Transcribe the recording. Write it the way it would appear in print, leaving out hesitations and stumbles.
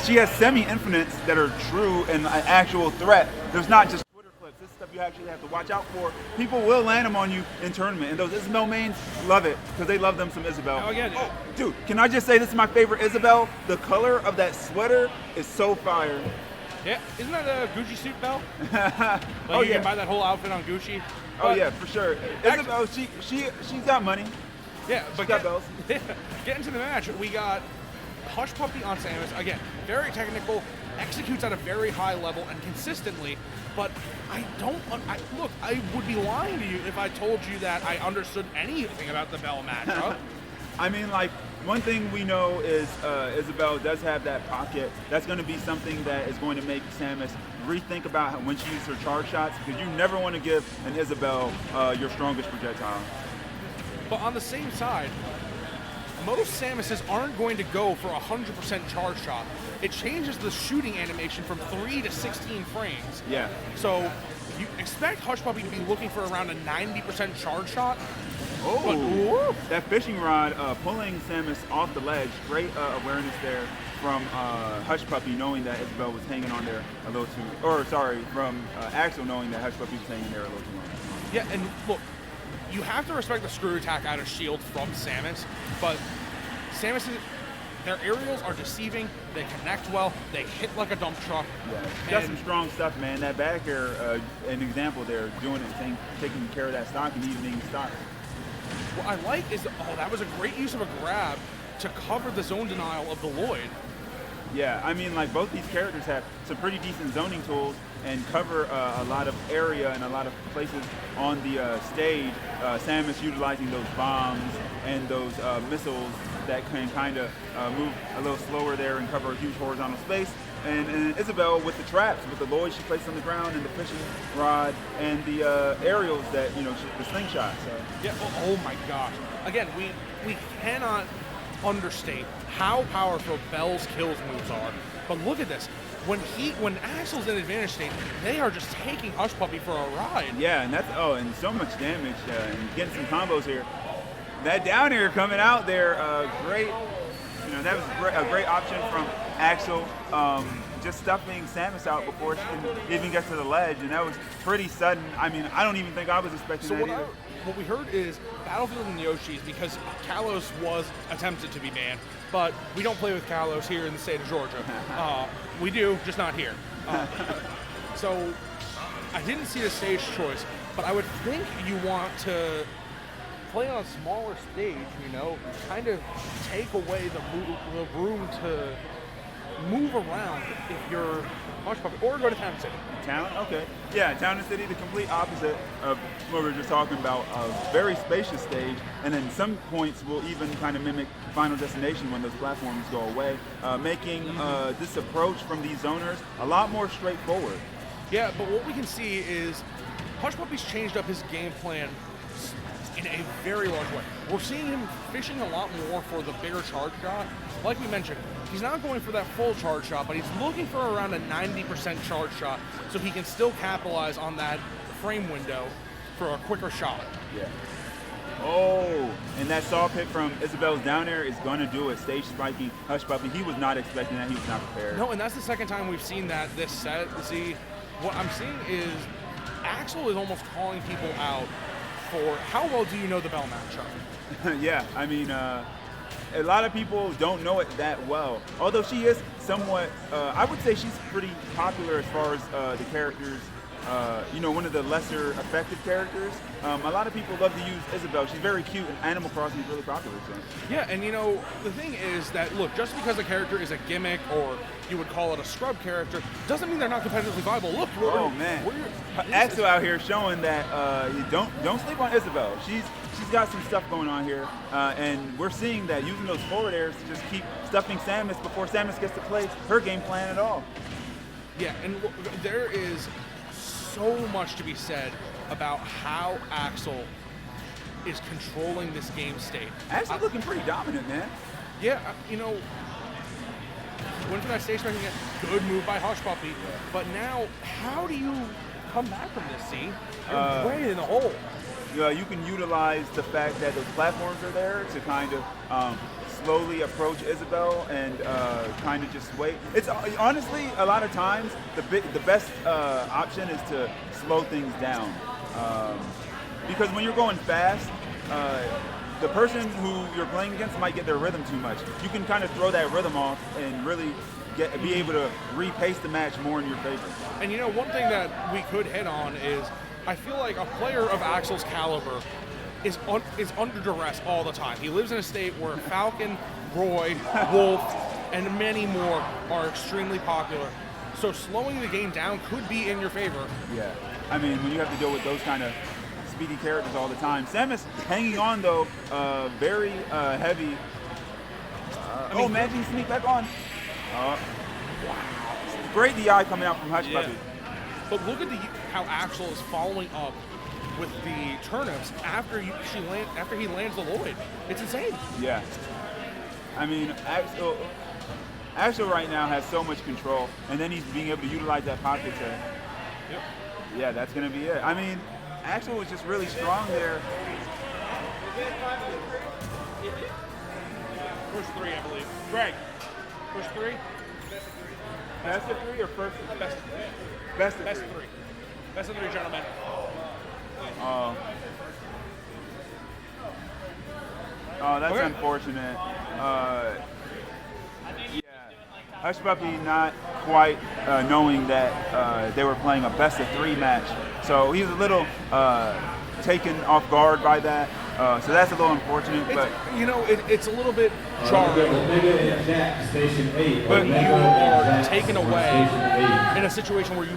she has semi-infinites that are true and an actual threat. There's not just Twitter clips. This stuff you actually have to watch out for. People will land them on you in tournament, and those Isabelle mains love it because they love them some Isabelle. Now again, Dude, can I just say this is my favorite Isabelle? The color of that sweater is so fire. yeah, isn't that a Gucci suit, Belle? Oh, You yeah. can buy that whole outfit on Gucci. Oh But- yeah, for sure. Isabelle, she's got money. Yeah, but got bells. Getting to the match, we got Hushpuppy on Samus. Again, very technical, executes at a very high level and consistently. But look, I would be lying to you if I told you that I understood anything about the Belle matchup. I mean, like, one thing we know is Isabelle does have that pocket. That's going to be something that is going to make Samus rethink about when she uses her charge shots, because you never want to give an Isabelle your strongest projectile. But on the same side, most Samuses aren't going to go for 100% charge shot. It changes the shooting animation from 3 to 16 frames. Yeah. So you expect Hushpuppy to be looking for around a 90% charge shot. Oh, that fishing rod pulling Samus off the ledge. Great awareness there from Hushpuppy, knowing that Isabelle was hanging on there a little too, or sorry, from Axel knowing that Hushpuppy was hanging there a little too long. Yeah, and look, you have to respect the screw attack out of shield from Samus, but Samus, their aerials are deceiving, they connect well, they hit like a dump truck. Yeah, she got some strong stuff, man. That back air, an example there, doing it, taking care of that stock and evening stock. What I like is, that was a great use of a grab to cover the zone denial of the Lloyd. Yeah, I mean, like, both these characters have some pretty decent zoning tools and cover a lot of area and a lot of places on the stage. Samus utilizing those bombs and those missiles that can kind of move a little slower there and cover a huge horizontal space. And Isabelle with the traps, with the Lloyd she placed on the ground and the fishing rod and the aerials that, the slingshot. So. Yeah, oh my gosh. Again, we cannot understate how powerful Belle's kills moves are. But look at this. When Axel's in advantage state, they are just taking Hushpuppy for a ride. Yeah, and and so much damage and getting some combos here. That down air coming out there, great. That was a great option from Axel. Just stuffing Samus out before she can even get to the ledge, and that was pretty sudden. I mean, I don't even think I was expecting that either. What we heard is Battlefield and Yoshi's, because Kalos was attempted to be banned, but we don't play with Kalos here in the state of Georgia. We do, just not here. So I didn't see the stage choice, but I would think you want to play on a smaller stage, kind of take away the room to move around if you're Hushpuppy, or go to Town City. Town? Okay. Yeah, Town and City, the complete opposite of what we were just talking about. A very spacious stage, and then some points will even kind of mimic Final Destination when those platforms go away, making this approach from these zoners a lot more straightforward. Yeah, but what we can see is Hushpuppy's changed up his game plan in a very large way. We're seeing him fishing a lot more for the bigger charge shot. Like we mentioned, he's not going for that full charge shot, but he's looking for around a 90% charge shot so he can still capitalize on that frame window for a quicker shot. Yeah. Oh, and that saw pit from Isabelle's down air is going to do it. Stage spiking Hushpuppy. He was not expecting that. He was not prepared. No, and that's the second time we've seen that this set. See, what I'm seeing is Axel is almost calling people out for how well do you know the Belle matchup? Yeah, I mean, a lot of people don't know it that well. Although she is somewhat, I would say she's pretty popular as far as the characters. One of the lesser effective characters. A lot of people love to use Isabelle. She's very cute, and Animal Crossing is really popular. So. Yeah, and the thing is that, look, just because a character is a gimmick or you would call it a scrub character, doesn't mean they're not competitively viable. Look, Axel out here showing that you don't sleep on Isabelle. She's got some stuff going on here, and we're seeing that using those forward airs to just keep stuffing Samus before Samus gets to play her game plan at all. Yeah, and there is so much to be said about how Axel is controlling this game state. Axel's looking pretty dominant, man. Yeah, went for that stage spike again. Good move by Hushpuppy. But now, how do you come back from this, C? You're way in the hole. You can utilize the fact that those platforms are there to kind of slowly approach Isabelle and kind of just wait. It's honestly a lot of times the best option is to slow things down, because when you're going fast, the person who you're playing against might get their rhythm too much. You can kind of throw that rhythm off and really be able to repace the match more in your favor. And you know, one thing that we could hit on is I feel like a player of Axel's caliber is under duress all the time. He lives in a state where Falcon, Roy, Wolf, and many more are extremely popular. So slowing the game down could be in your favor. Yeah, I mean, when you have to deal with those kind of speedy characters all the time. Samus hanging on though, very heavy. Oh, magic sneak back on. Wow. Great DI coming out from Hushpuppy. Yeah. But look at how Axel is following up with the turnips after he lands the Lloyd. It's insane. Yeah. I mean, Axel right now has so much control, and then he's being able to utilize that pocket to. Yep. Yeah, that's gonna be it. I mean, Axel was just really strong there. First three, I believe. Greg, first three? Best of three or first? Best of three. Best of Best three. of three. Best of three, gentlemen. Oh, that's Okay. unfortunate. Yeah, Hushpuppy not quite knowing that they were playing a best of three match, so he's a little taken off guard by that. So that's a little unfortunate, but You know, it's a little bit jarring. But you are taken away in a situation where you